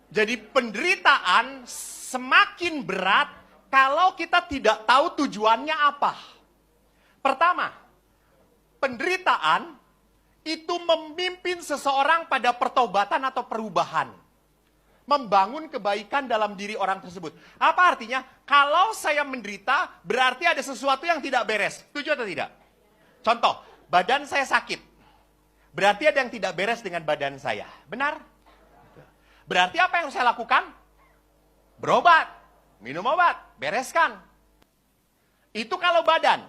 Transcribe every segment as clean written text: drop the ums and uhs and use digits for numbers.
Jadi penderitaan semakin berat kalau kita tidak tahu tujuannya apa. Pertama, penderitaan itu memimpin seseorang pada pertobatan atau perubahan. Membangun kebaikan dalam diri orang tersebut. Apa artinya? Kalau saya menderita, berarti ada sesuatu yang tidak beres. Setuju atau tidak? Contoh, badan saya sakit. Berarti ada yang tidak beres dengan badan saya. Benar? Berarti apa yang saya lakukan? Berobat. Minum obat. Bereskan. Itu kalau badan.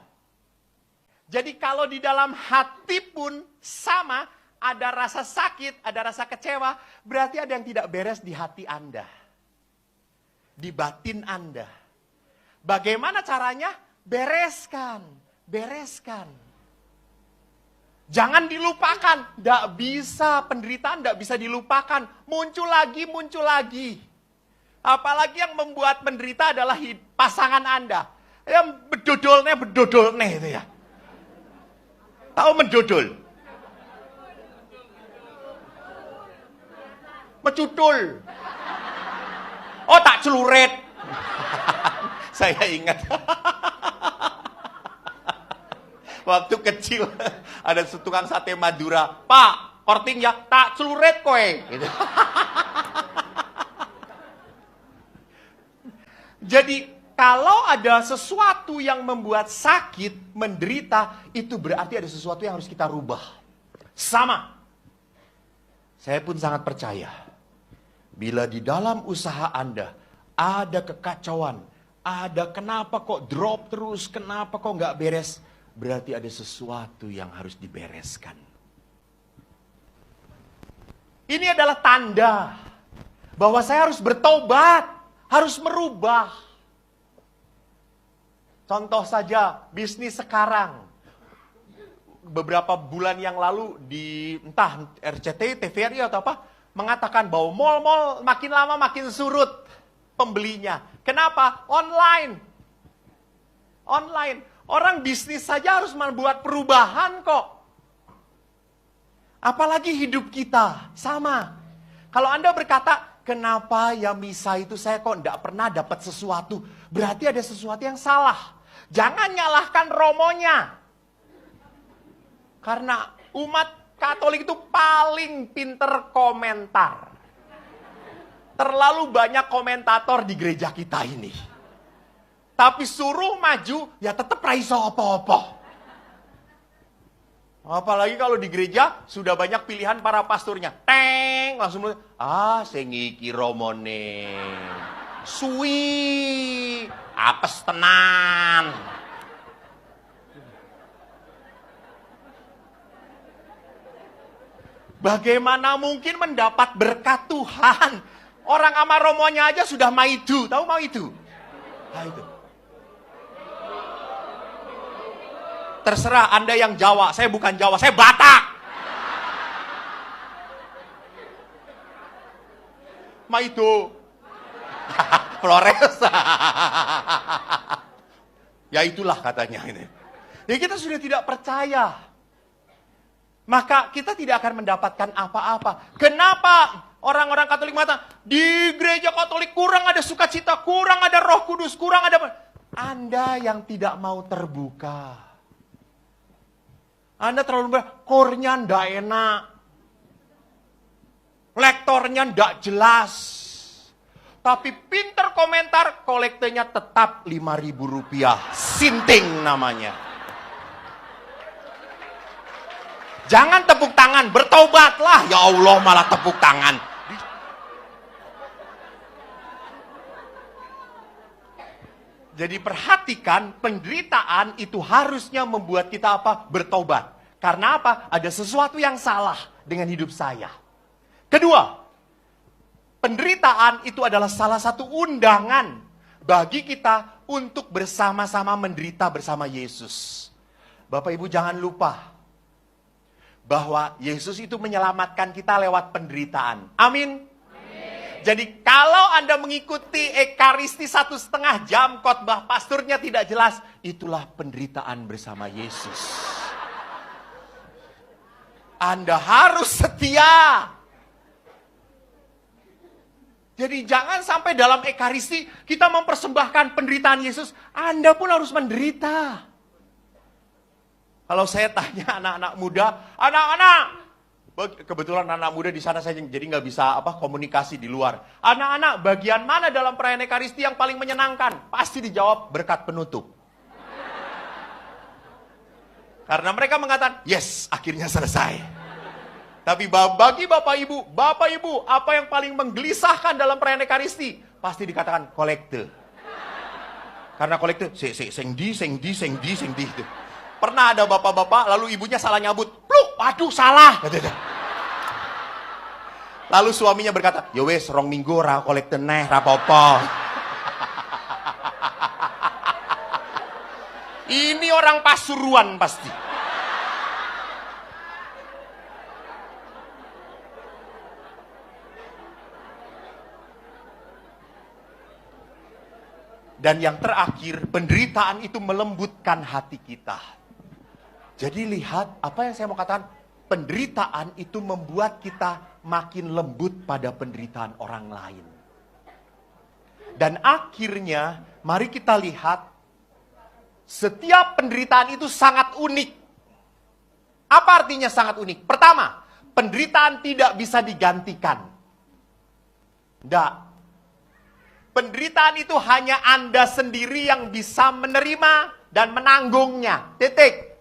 Jadi kalau di dalam hati pun sama, ada rasa sakit, ada rasa kecewa, berarti ada yang tidak beres di hati Anda. Di batin Anda. Bagaimana caranya? Bereskan. Bereskan. Jangan dilupakan. Tidak bisa, penderitaan tidak bisa dilupakan. Muncul lagi, muncul lagi. Apalagi yang membuat penderita adalah pasangan Anda. Yang bedodolnya itu ya. Tahu mendodol? Mecutul. Oh, tak celuret. Saya ingat. Waktu kecil ada tukang sate Madura. Pak, korting ya, tak celuret kowe. Gitu. Jadi kalau ada sesuatu yang membuat sakit, menderita, itu berarti ada sesuatu yang harus kita rubah. Sama. Saya pun sangat percaya. Bila di dalam usaha Anda ada kekacauan, ada kenapa kok drop terus, kenapa kok nggak beres, berarti ada sesuatu yang harus dibereskan. Ini adalah tanda bahwa saya harus bertobat, harus merubah. Contoh saja, bisnis sekarang. Beberapa bulan yang lalu di entah RCTI, TVRI atau apa, mengatakan bahwa mal-mal makin lama makin surut pembelinya. Kenapa? Online. Online. Orang bisnis saja harus membuat perubahan kok. Apalagi hidup kita. Sama. Kalau Anda berkata, kenapa ya misa itu saya kok tidak pernah dapat sesuatu. Berarti ada sesuatu yang salah. Jangan nyalahkan romonya. Karena umat Katolik itu paling pinter komentar. Terlalu banyak komentator di gereja kita ini. Tapi suruh maju, ya tetap raiso apa-apa. Apalagi kalau di gereja sudah banyak pilihan para pasturnya. Teng, langsung sengiki romone. Suwi, apes tenan. Bagaimana mungkin mendapat berkat Tuhan? Orang sama romonya aja sudah maidu. Tahu maidu? Nah itu. Terserah Anda yang Jawa. Saya bukan Jawa, saya Batak. Maidu. Flores. Ya itulah katanya ini. Ya kita sudah tidak percaya. Maka kita tidak akan mendapatkan apa-apa. Kenapa orang-orang Katolik mengatakan di gereja Katolik kurang ada sukacita, kurang ada Roh Kudus, kurang ada... Anda yang tidak mau terbuka. Anda terlalu kornya ndak enak. Lektornya ndak jelas. Tapi pinter komentar, kolektenya tetap Rp5.000. Sinting namanya. Jangan tepuk tangan, bertobatlah. Ya Allah malah tepuk tangan. Jadi perhatikan, penderitaan itu harusnya membuat kita apa? Bertobat. Karena apa? Ada sesuatu yang salah dengan hidup saya. Kedua, penderitaan itu adalah salah satu undangan bagi kita untuk bersama-sama menderita bersama Yesus. Bapak Ibu jangan lupa bahwa Yesus itu menyelamatkan kita lewat penderitaan. Amin. Jadi kalau Anda mengikuti Ekaristi 1,5 jam, khotbah pasturnya tidak jelas, itulah penderitaan bersama Yesus. Anda harus setia. Jadi jangan sampai dalam Ekaristi kita mempersembahkan penderitaan Yesus. Anda pun harus menderita. Kalau saya tanya anak-anak muda, anak-anak, kebetulan anak muda di sana saya jadi nggak bisa komunikasi di luar. Anak-anak, bagian mana dalam perayaan Ekaristi yang paling menyenangkan? Pasti dijawab berkat penutup. Karena mereka mengatakan, yes, akhirnya selesai. Tapi bagi Bapak Ibu, apa yang paling menggelisahkan dalam perayaan Ekaristi? Pasti dikatakan kolekte. Karena kolekte, sing di itu. Pernah ada bapak-bapak, lalu ibunya salah nyabut. Pluk, aduh salah. Lalu suaminya berkata, ya wes, rong minggu ra kolekte neh, rapopo. Ini orang Pasuruan pasti. Dan yang terakhir, penderitaan itu melembutkan hati kita. Jadi lihat, apa yang saya mau katakan, penderitaan itu membuat kita makin lembut pada penderitaan orang lain. Dan akhirnya, mari kita lihat, setiap penderitaan itu sangat unik. Apa artinya sangat unik? Pertama, penderitaan tidak bisa digantikan. Tidak. Penderitaan itu hanya Anda sendiri yang bisa menerima dan menanggungnya. Titik.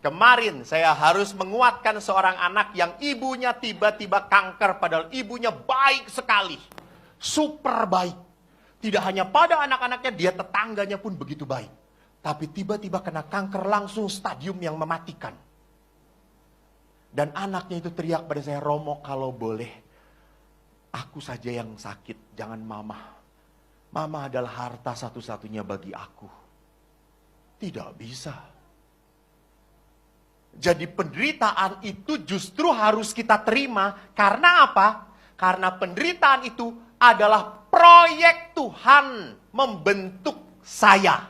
Kemarin saya harus menguatkan seorang anak yang ibunya tiba-tiba kanker, padahal ibunya baik sekali. Super baik. Tidak hanya pada anak-anaknya, dia tetangganya pun begitu baik. Tapi tiba-tiba kena kanker langsung stadium yang mematikan. Dan anaknya itu teriak pada saya, Romo kalau boleh, aku saja yang sakit, jangan mama. Mama adalah harta satu-satunya bagi aku. Tidak bisa. Jadi penderitaan itu justru harus kita terima. Karena apa? Karena penderitaan itu adalah proyek Tuhan membentuk saya.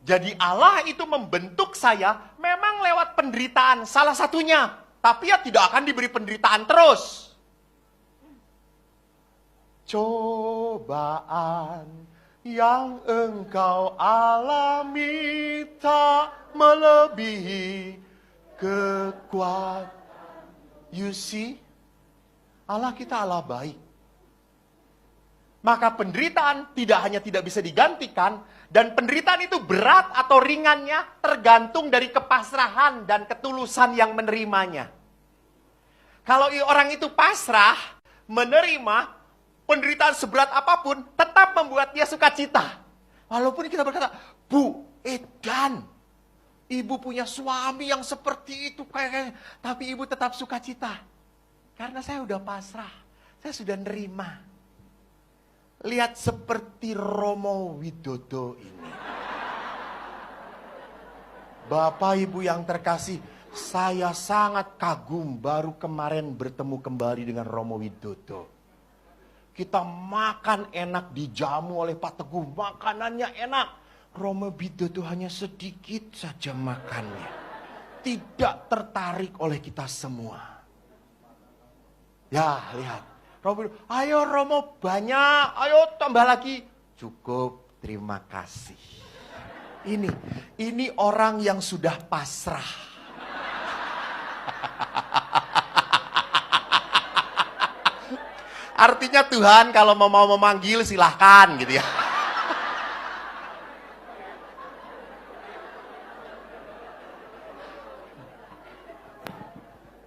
Jadi Allah itu membentuk saya memang lewat penderitaan salah satunya. Tapi ya tidak akan diberi penderitaan terus. Cobaan yang engkau alami tak melebihi kekuatan. You see? Allah kita Allah baik. Maka penderitaan tidak hanya tidak bisa digantikan, dan penderitaan itu berat atau ringannya tergantung dari kepasrahan dan ketulusan yang menerimanya. Kalau orang itu pasrah, menerima, penderitaan seberat apapun tetap membuat dia sukacita. Walaupun kita berkata, Bu, edan, ibu punya suami yang seperti itu kayaknya, tapi ibu tetap sukacita. Karena saya udah pasrah, saya sudah nerima. Lihat seperti Romo Widodo ini. Bapak Ibu yang terkasih, saya sangat kagum baru kemarin bertemu kembali dengan Romo Widodo. Kita makan enak, dijamu oleh Pak Teguh, makanannya enak. Romo Widodo hanya sedikit saja makannya. Tidak tertarik oleh kita semua. Ya, lihat. Romo Widodo, ayo Romo banyak, ayo tambah lagi. Cukup, terima kasih. Ini orang yang sudah pasrah. Artinya Tuhan kalau mau memanggil silahkan gitu ya.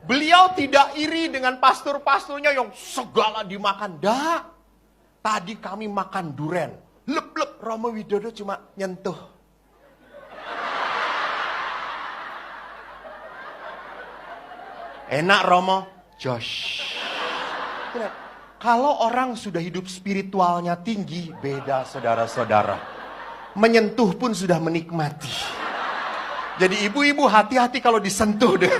Beliau tidak iri dengan pastor-pastornya yang segala dimakan. Dah. Tadi kami makan duren. Lep-lep, Romo Widodo cuma nyentuh. Enak Romo? Josh. Kalau orang sudah hidup spiritualnya tinggi, beda saudara-saudara. Menyentuh pun sudah menikmati. Jadi ibu-ibu hati-hati kalau disentuh deh.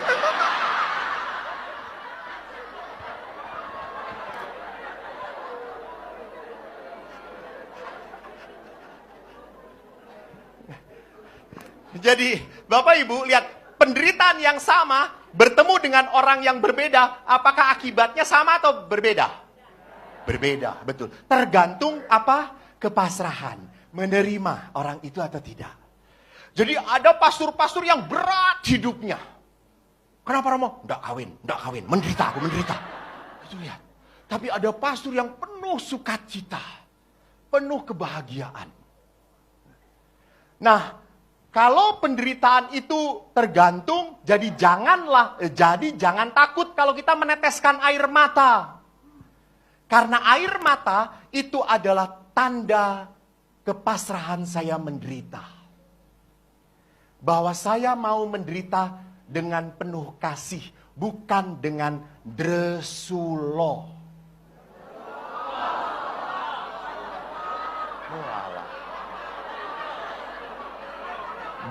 Jadi Bapak Ibu lihat penderitaan yang sama bertemu dengan orang yang berbeda, apakah akibatnya sama atau berbeda? Berbeda, betul. Tergantung apa? Kepasrahan. Menerima orang itu atau tidak. Jadi ada pastor-pastor yang berat hidupnya. Kenapa Romo? Nggak kawin. Menderita, aku menderita. Itu lihat. Tapi ada pastor yang penuh sukacita. Penuh kebahagiaan. Nah, kalau penderitaan itu tergantung, jadi jangan takut kalau kita meneteskan air mata. Karena air mata itu adalah tanda kepasrahan saya menderita. Bahwa saya mau menderita dengan penuh kasih, bukan dengan dresulo.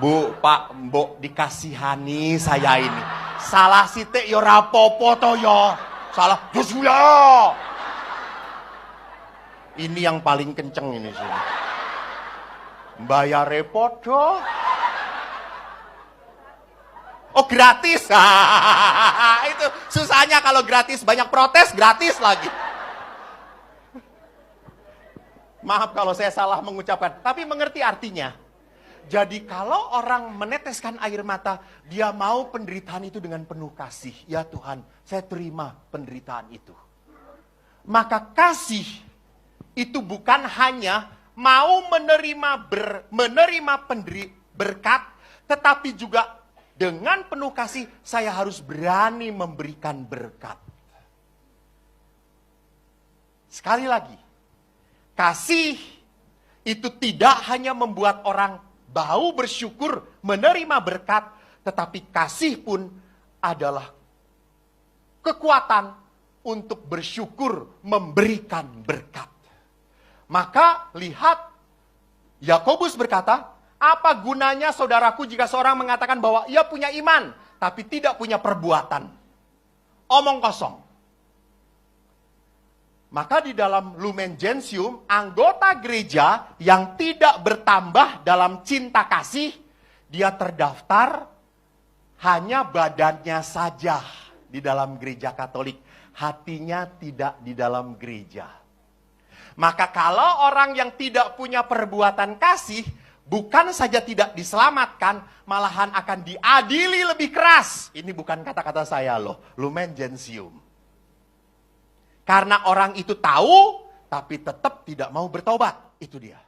Bu, Pak, Mbok dikasihani saya ini. Salah sithik ya rapopo to ya. Salah dresulo. Ini yang paling kenceng ini sini. Bayar repot dong. Oh gratis. Itu susahnya kalau gratis. Banyak protes, gratis lagi. Maaf kalau saya salah mengucapkan. Tapi mengerti artinya. Jadi kalau orang meneteskan air mata, dia mau penderitaan itu dengan penuh kasih. Ya Tuhan, saya terima penderitaan itu. Maka kasih itu bukan hanya mau menerima berkat, tetapi juga dengan penuh kasih saya harus berani memberikan berkat. Sekali lagi, kasih itu tidak hanya membuat orang bau bersyukur menerima berkat, tetapi kasih pun adalah kekuatan untuk bersyukur memberikan berkat. Maka lihat, Yakobus berkata, apa gunanya saudaraku jika seorang mengatakan bahwa ia punya iman, tapi tidak punya perbuatan? Omong kosong. Maka di dalam Lumen Gentium, anggota gereja yang tidak bertambah dalam cinta kasih, dia terdaftar hanya badannya saja di dalam gereja Katolik. Hatinya tidak di dalam gereja. Maka kalau orang yang tidak punya perbuatan kasih, bukan saja tidak diselamatkan, malahan akan diadili lebih keras. Ini bukan kata-kata saya loh, Lumen Gentium. Karena orang itu tahu, tapi tetap tidak mau bertobat. Itu dia.